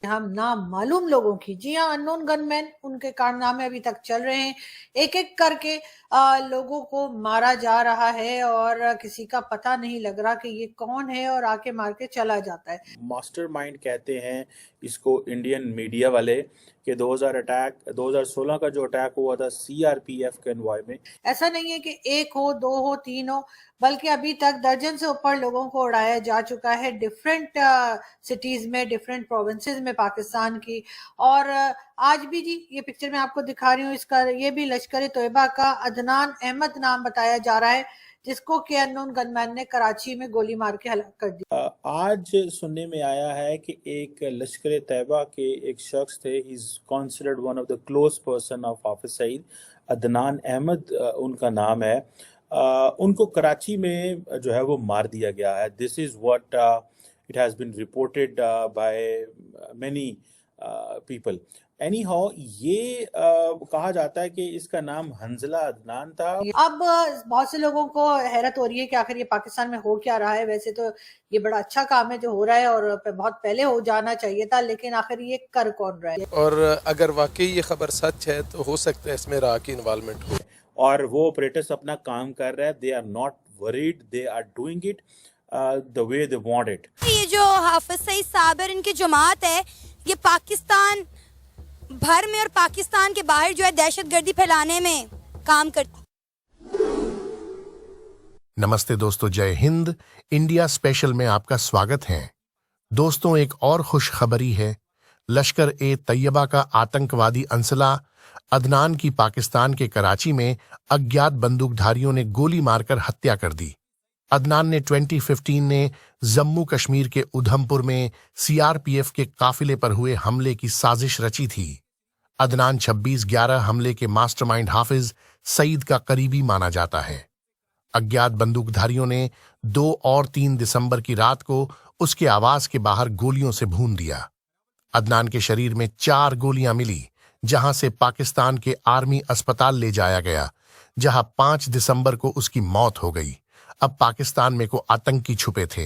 हम नामालूम लोगों की, जी हाँ, अननोन गनमैन, उनके कारनामे अभी तक चल रहे हैं। एक एक करके लोगों को मारा जा रहा है और किसी का पता नहीं लग रहा कि ये कौन है और आके मार के चला जाता है। मास्टरमाइंड कहते हैं इसको इंडियन मीडिया वाले कि 2016 का जो अटैक हुआ था सीआरपीएफ के एनवॉय में। ऐसा नहीं है कि एक हो, दो हो, तीन हो, बल्कि अभी तक दर्जन से ऊपर लोगों को उड़ाया जा चुका है डिफरेंट सिटीज में, डिफरेंट प्रोविंसेस में पाकिस्तान की। और आज भी जी ये पिक्चर मैं आपको दिखा रही हूँ, इसका ये भी लश्कर तोयबा का अदनान अहमद नाम बताया जा रहा है, जिसको के अननोन गनमैन ने कराची में गोली मार के हलाक कर दिया। आज सुनने में आया है कि एक लश्कर तैयबा के एक शख्स थे, he is considered one of the close person of Hafiz Saeed, Adnan Ahmed उनका नाम है। उनको कराची में जो है वो मार दिया गया है। This is what it has been reported by many people. Anyhow ये कहा जाता है कि इसका नाम हंजला अदनान था। अब बहुत से लोगों को हैरत हो रही है कि आखिर ये पाकिस्तान में हो क्या रहा है। वैसे तो ये बड़ा अच्छा काम है जो हो रहा है और बहुत पहले हो जाना चाहिए था, लेकिन आखिर ये कर कौन रहा है। और अगर वाकई ये खबर सच है तो हो सकता है इसमें राह की इन्वॉल्वमेंट हो। और वो ऑपरेटर्स अपना काम कर रहे हैं, they are not worried, they are doing it the way they want it. ये जो हाफिज सईद साहब और इनकी जमात है, ये पाकिस्तान भर में और पाकिस्तान के बाहर जो है दहशतगर्दी फैलाने में काम करती। नमस्ते दोस्तों, जय हिंद। इंडिया स्पेशल में आपका स्वागत है। दोस्तों, एक और खुशखबरी है। लश्कर ए तैयबा का आतंकवादी अंसला अदनान की पाकिस्तान के कराची में अज्ञात बंदूकधारियों ने गोली मारकर हत्या कर दी। अदनान ने 2015 में जम्मू कश्मीर के उधमपुर में सीआरपीएफ के काफिले पर हुए हमले की साजिश रची थी। अदनान 26/11 हमले के मास्टरमाइंड हाफिज सईद का करीबी माना जाता है। अज्ञात बंदूकधारियों ने 2 और 3 दिसंबर की रात को उसके आवास के बाहर गोलियों से भून दिया। अदनान के शरीर में 4 गोलियां मिली, जहां से पाकिस्तान के आर्मी अस्पताल ले जाया गया, जहां 5 दिसंबर को उसकी मौत हो गई। अब पाकिस्तान में को आतंकी छुपे थे,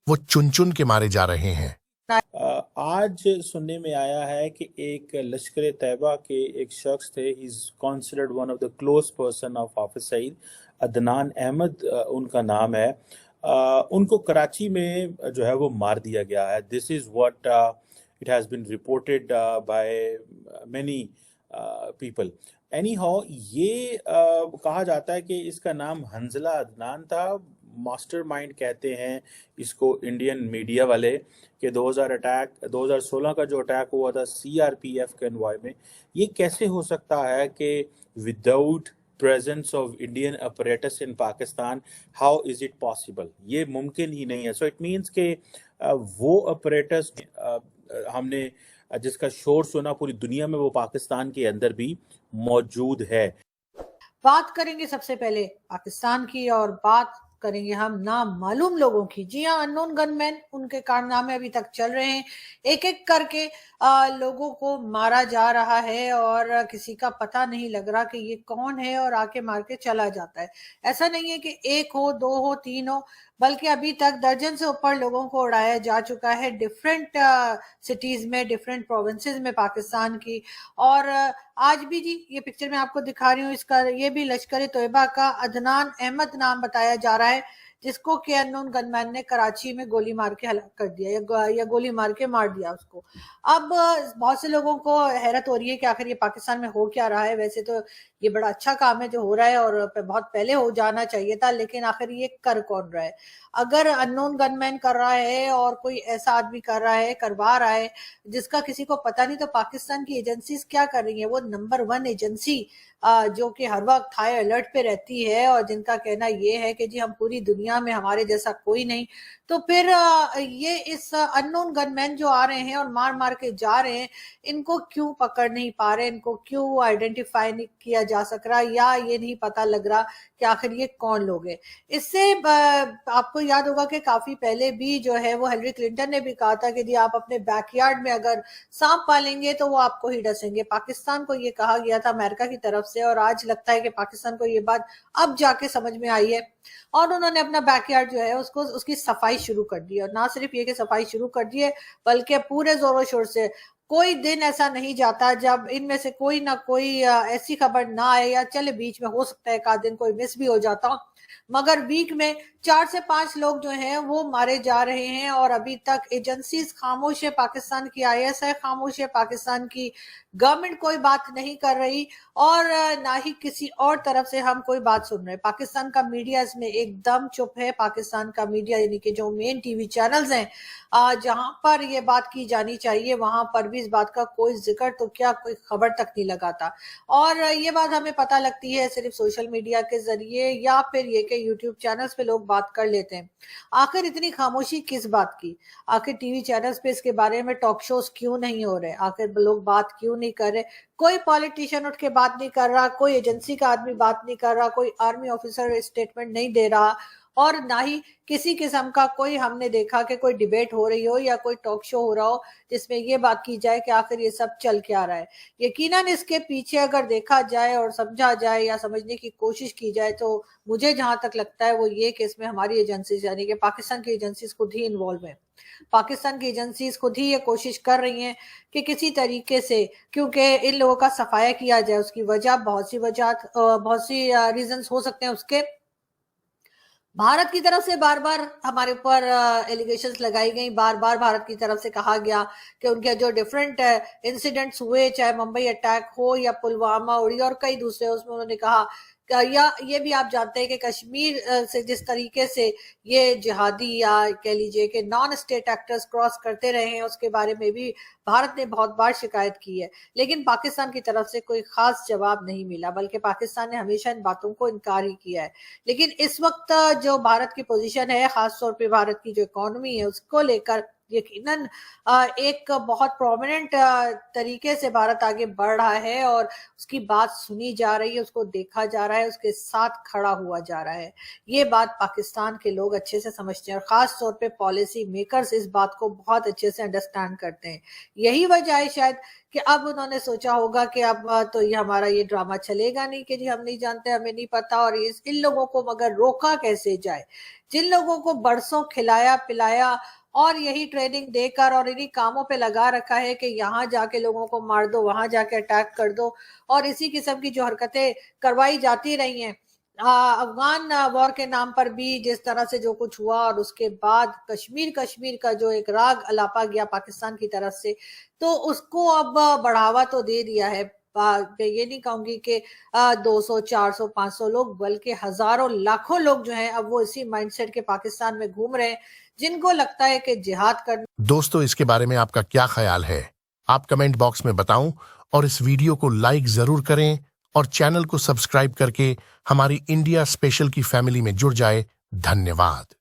वो चुन चुन के मारे जा रहे हैं। आज सुनने में आया है कि एक लश्कर तैयबा के एक शख्स थे, he is considered one of the close person of Hafiz Saeed, Adnan Ahmed उनका नाम है। उनको कराची में जो है वो मार दिया गया है। This is what it has been reported by many people. Anyhow ये कहा जाता है कि इसका नाम हंजला अदनान था। मास्टरमाइंड कहते हैं इसको इंडियन मीडिया वाले कि 2016 का जो अटैक हुआ था सीआरपीएफ के एनवॉय में। ये कैसे हो सकता है कि without presence of Indian apparatus in Pakistan, how is it possible? ये मुमकिन ही नहीं है। So it means कि वो apparatus हमने जिसका शोर सुना पूरी दुनिया में, वो पाकिस्तान के अंदर भी मौजूद है। बात करेंगे सबसे पहले पाकिस्तान की और बात करेंगे हम नामालूम लोगों की, जी हाँ, अननोन गनमैन, उनके कारनामे अभी तक चल रहे हैं। एक एक करके लोगों को मारा जा रहा है और किसी का पता नहीं लग रहा कि ये कौन है और आके मार के चला जाता है। ऐसा नहीं है कि एक हो, दो हो, तीन हो, बल्कि अभी तक दर्जन से ऊपर लोगों को उड़ाया जा चुका है डिफरेंट सिटीज में, डिफरेंट प्रोविंसेस में पाकिस्तान की। और आज भी जी ये पिक्चर मैं आपको दिखा रही हूँ, इसका ये भी लश्कर तोयबा का अदनान अहमद नाम बताया जा रहा है, जिसको के अननोन गनमैन ने कराची में गोली मार के हलाक कर दिया, या गोली मार के मार दिया उसको। अब बहुत से लोगों को हैरत हो रही है कि आखिर ये पाकिस्तान में हो क्या रहा है। वैसे तो ये बड़ा अच्छा काम है जो हो रहा है और बहुत पहले हो जाना चाहिए था, लेकिन आखिर ये कर कौन रहा है। अगर अननोन गनमैन कर रहा है और कोई ऐसा आदमी कर रहा है, करवा रहा है, जिसका किसी को पता नहीं, तो पाकिस्तान की एजेंसीज क्या कर रही है? वो नंबर 1 एजेंसी जो कि हर वक्त हाई अलर्ट पे रहती है और जिनका कहना ये है कि जी हम पूरी दुनिया में हमारे जैसा कोई नहीं, तो फिर ये इस अननोन गनमैन जो आ रहे हैं और मार मार के जा रहे हैं, इनको क्यों पकड़ नहीं पा रहे, इनको क्यों आइडेंटिफाई नहीं किया جا سک رہا یا یہ نہیں پتا لگ رہا کہ آخر یہ کون لوگ ہیں. اس سے آپ کو یاد ہوگا کہ کافی پہلے بھی جو ہے وہ ہیلری کلنٹن نے بھی کہا تھا کہ جی آپ اپنے بیک یارڈ میں اگر سانپ پالیں گے تو وہ آپ کو ہی ڈسیں گے. پاکستان کو یہ کہا گیا تھا امریکہ کی طرف سے، اور آج لگتا ہے کہ پاکستان کو یہ بات اب جا کے سمجھ میں آئی ہے اور انہوں نے اپنا بیک یارڈ جو ہے اس کی صفائی شروع کر دی. اور نہ صرف یہ کہ صفائی شروع کر دی ہے بلکہ پورے زور و شور سے. کوئی دن ایسا نہیں جاتا جب ان میں سے کوئی نہ کوئی ایسی خبر نہ آئے، یا چلے بیچ میں ہو سکتا ہے ایک آدھ دن کوئی مس بھی ہو جاتا، مگر ویک میں 4 سے 5 لوگ جو ہیں وہ مارے جا رہے ہیں. اور ابھی تک ایجنسیز خاموش ہے، پاکستان کی ISI خاموش ہے، پاکستان کی گورنمنٹ کوئی بات نہیں کر رہی، اور نہ ہی کسی اور طرف سے ہم کوئی بات سن رہے. پاکستان کا میڈیا اس میں ایک دم چپ ہے. پاکستان کا میڈیا یعنی کہ جو مین ٹی وی چینلز ہیں جہاں پر یہ بات کی جانی چاہیے وہاں پر بھی اس بات کا کوئی ذکر تو کیا کوئی خبر تک نہیں لگاتا. اور یہ بات ہمیں پتہ لگتی ہے صرف سوشل میڈیا کے ذریعے یا پھر یہ کہ یوٹیوب چینلز پہ لوگ بات کر لیتے ہیں. آخر اتنی خاموشی کس بات کی؟ آخر ٹی وی چینلز پہ اس کے بارے میں ٹاک شوز کیوں نہیں ہو رہے؟ آخر لوگ بات کیوں نہیں کر رہے؟ کوئی پالیٹیشین اٹھ کے بات نہیں کر رہا، کوئی ایجنسی کا آدمی بات نہیں کر رہا، کوئی آرمی آفیسر اسٹیٹمنٹ نہیں دے رہا، اور نہ ہی کسی قسم کا کوئی ہم نے دیکھا کہ کوئی ڈیبیٹ ہو رہی ہو یا کوئی ٹاک شو ہو رہا ہو جس میں یہ بات کی جائے کہ آخر یہ سب چل کیا رہا ہے. یقیناً اس کے پیچھے اگر دیکھا جائے اور سمجھا جائے یا سمجھنے کی کوشش کی جائے تو مجھے جہاں تک لگتا ہے وہ یہ کہ اس میں ہماری ایجنسیز یعنی کہ پاکستان کی ایجنسیز خود ہی انوالو ہیں. پاکستان کی ایجنسیز خود ہی یہ کوشش کر رہی ہیں کہ کسی طریقے سے، کیونکہ ان لوگوں کا صفایا کیا جائے. اس کی وجہ بہت سی ریزنز ہو سکتے ہیں اس کے. بھارت کی طرف سے بار بار ہمارے اوپر ایلیگیشنز لگائی گئیں، بار بار بھارت کی طرف سے کہا گیا کہ ان کے جو ڈیفرنٹ انسیڈنٹس ہوئے، چاہے ممبئی اٹیک ہو یا پلوامہ اڑی اور کئی دوسرے، اس میں انہوں نے کہا یا یہ بھی آپ جانتے ہیں کہ کشمیر سے جس طریقے سے یہ جہادی یا کہہ لیجئے کہ نان اسٹیٹ ایکٹرز کراس کرتے رہے ہیں اس کے بارے میں بھی بھارت نے بہت بار شکایت کی ہے. لیکن پاکستان کی طرف سے کوئی خاص جواب نہیں ملا، بلکہ پاکستان نے ہمیشہ ان باتوں کو انکار ہی کیا ہے. لیکن اس وقت جو بھارت کی پوزیشن ہے، خاص طور پہ بھارت کی جو اکانومی ہے اس کو لے کر یقیناً ایک بہت پرومیننٹ طریقے سے بھارت آگے بڑھ رہا ہے اور اس کی بات سنی جا رہی ہے، اس کو دیکھا جا رہا ہے، اس کے ساتھ کھڑا ہوا جا رہا ہے. یہ بات پاکستان کے لوگ اچھے سے سمجھتے ہیں اور خاص طور پہ پالیسی میکرز اس بات کو بہت اچھے سے انڈرسٹینڈ کرتے ہیں. یہی وجہ ہے شاید کہ اب انہوں نے سوچا ہوگا کہ اب تو یہ ہمارا یہ ڈرامہ چلے گا نہیں کہ جی ہم نہیں جانتے، ہمیں نہیں پتا، اور ان لوگوں کو مگر روکا کیسے جائے، جن لوگوں کو برسوں کھلایا پلایا اور یہی ٹریننگ دے کر اور انہی کاموں پہ لگا رکھا ہے کہ یہاں جا کے لوگوں کو مار دو، وہاں جا کے اٹیک کر دو، اور اسی قسم کی جو حرکتیں کروائی جاتی رہی ہیں. افغان وار کے نام پر بھی جس طرح سے جو کچھ ہوا، اور اس کے بعد کشمیر کا جو ایک راگ الاپا گیا پاکستان کی طرف سے، تو اس کو اب بڑھاوا تو دے دیا ہے. یہ نہیں کہوں گی کہ 200 400 500 لوگ، بلکہ ہزاروں لاکھوں لوگ جو ہیں اب وہ اسی مائنڈ سیٹ کے پاکستان میں گھوم رہے ہیں جن کو لگتا ہے کہ جہاد کرنا. دوستو اس کے بارے میں آپ کا کیا خیال ہے؟ آپ کمنٹ باکس میں بتاؤں، اور اس ویڈیو کو لائک ضرور کریں اور چینل کو سبسکرائب کر کے ہماری انڈیا اسپیشل کی فیملی میں جڑ جائے. دھنیہ واد.